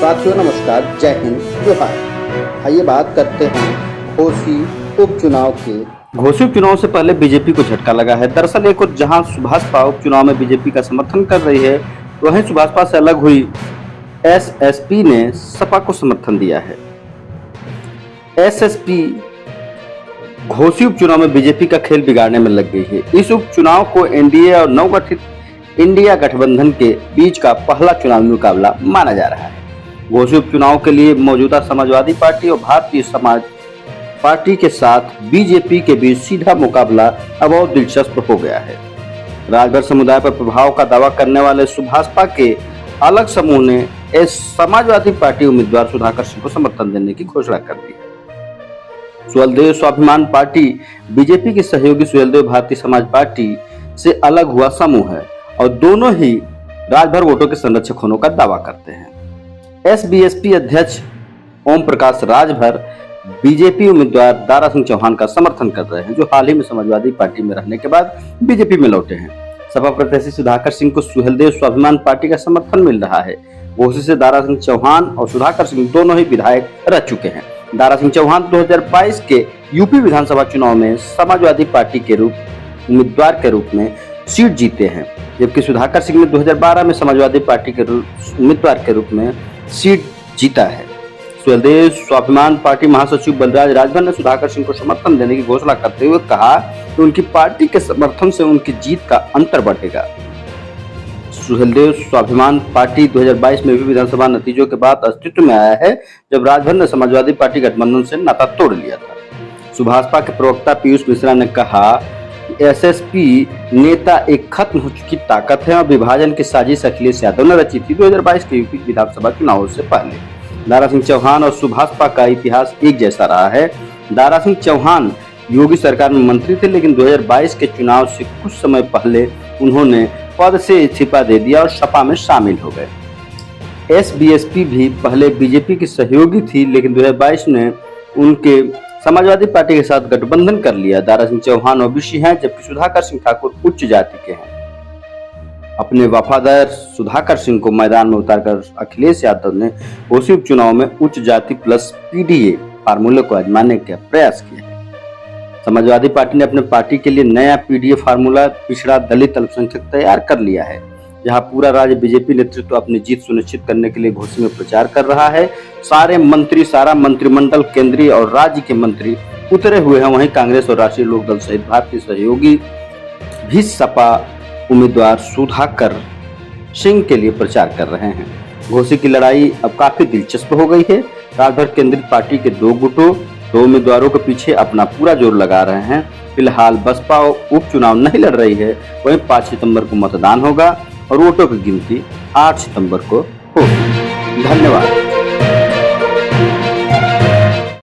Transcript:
साथियों नमस्कार, जय हिंद, जोहार। आइए बात करते हैं घोसी उपचुनाव के। घोसी उपचुनाव से पहले बीजेपी को झटका लगा है। दरअसल एक और जहां सुभाषपा उपचुनाव में बीजेपी का समर्थन कर रही है, वहीं सुभाषपा से अलग हुई एसएसपी ने सपा को समर्थन दिया है। एसएसपी घोसी उपचुनाव में बीजेपी का खेल बिगाड़ने में लग गई है। इस उपचुनाव को एनडीए और नवगठित इंडिया गठबंधन के बीच का पहला चुनावी मुकाबला माना जा रहा है। घोसी उपचुनाव के लिए मौजूदा समाजवादी पार्टी और भारतीय समाज पार्टी के साथ बीजेपी के बीच सीधा मुकाबला अब और दिलचस्प हो गया है। राजभर समुदाय पर प्रभाव का दावा करने वाले सुभाषपा के अलग समूह ने इस समाजवादी पार्टी उम्मीदवार सुधाकर सिंह को समर्थन देने की घोषणा कर दी है। सुहेलदेव स्वाभिमान पार्टी बीजेपी की सहयोगी सुहेलदेव भारतीय समाज पार्टी से अलग हुआ समूह है और दोनों ही राजभर वोटों के संरक्षक होने का दावा करते हैं। एसबीएसपी अध्यक्ष ओम प्रकाश राजभर बीजेपी उम्मीदवार दारा सिंह चौहान का समर्थन कर रहे हैं, जो हाल ही में समाजवादी पार्टी में रहने के बाद बीजेपी में लौटे हैं। सपा प्रत्याशी सुधाकर सिंह को सुहेलदेव स्वाभिमान पार्टी का समर्थन मिल रहा है। घोसी से दारा सिंह चौहान और सुधाकर सिंह दोनों ही विधायक रह चुके हैं। दारा सिंह चौहान 2022 के यूपी विधानसभा चुनाव में समाजवादी पार्टी के उम्मीदवार के रूप में सीट जीते हैं, जबकि सुधाकर सिंह ने 2012 में समाजवादी पार्टी के उम्मीदवार के रूप में सीट जीता है। सुहेलदेव स्वाभिमान पार्टी महासचिव बलराज राजभर ने सुधाकर सिंह को समर्थन देने की घोषणा करते हुए कहा कि उनकी पार्टी के समर्थन से उनकी जीत का अंतर बढ़ेगा। सुहेलदेव स्वाभिमान पार्टी 2022 में भी विधानसभा नतीजों के बाद अस्तित्व में आया है, जब राजभर ने समाजवादी पार्टी गठबंधन से नाता तोड़ लिया था। सुभाषपा के प्रवक्ता पीयूष मिश्रा ने कहा कि एसएसपी नेता एक खत्म हो चुकी ताकत है और विभाजन की साजिश अखिलेश यादव ने रची थी 2022 के यूपी विधानसभा चुनाव से पहले। दारा सिंह चौहान और सुभाषपा का इतिहास एक जैसा रहा है। दारा सिंह चौहान योगी सरकार में मंत्री थे, लेकिन 2022 के चुनाव से कुछ समय पहले उन्होंने पद से इस्तीफा दे दिया और सपा में शामिल हो गए। एसबीएसपी भी पहले बीजेपी की सहयोगी थी, लेकिन 2022 में उनके समाजवादी पार्टी के साथ गठबंधन कर लिया। दारा सिंह चौहान ओबीसी हैं, जबकि सुधाकर सिंह ठाकुर उच्च जाति के हैं। अपने वफादार सुधाकर सिंह को मैदान में उतारकर अखिलेश यादव ने घोसी उपचुनाव में उच्च जाति प्लस पीडीए फार्मूले को आजमाने का प्रयास किया है। समाजवादी पार्टी ने अपने पार्टी के लिए नया पीडीए फार्मूला पिछड़ा दलित अल्पसंख्यक तैयार कर लिया है, जहां पूरा राज्य बीजेपी नेतृत्व अपनी जीत सुनिश्चित करने के लिए घोसी में प्रचार कर रहा है। सारे मंत्री, सारा मंत्रिमंडल, केंद्रीय और राज्य के मंत्री उतरे हुए हैं। वहीं कांग्रेस और राष्ट्रीय लोकदल सहित भारतीय सहयोगी भी सपा उम्मीदवार सुधाकर सिंह के लिए प्रचार कर रहे हैं। घोसी की लड़ाई अब काफी दिलचस्प हो गई है। राजभर केंद्रित पार्टी के दो गुटों, दो उम्मीदवारों के पीछे अपना पूरा जोर लगा रहे हैं। फिलहाल बसपा उपचुनाव नहीं लड़ रही है, वहीं 5 सितंबर को मतदान होगा और वोटों की गिनती 8 सितंबर को होगी। धन्यवाद।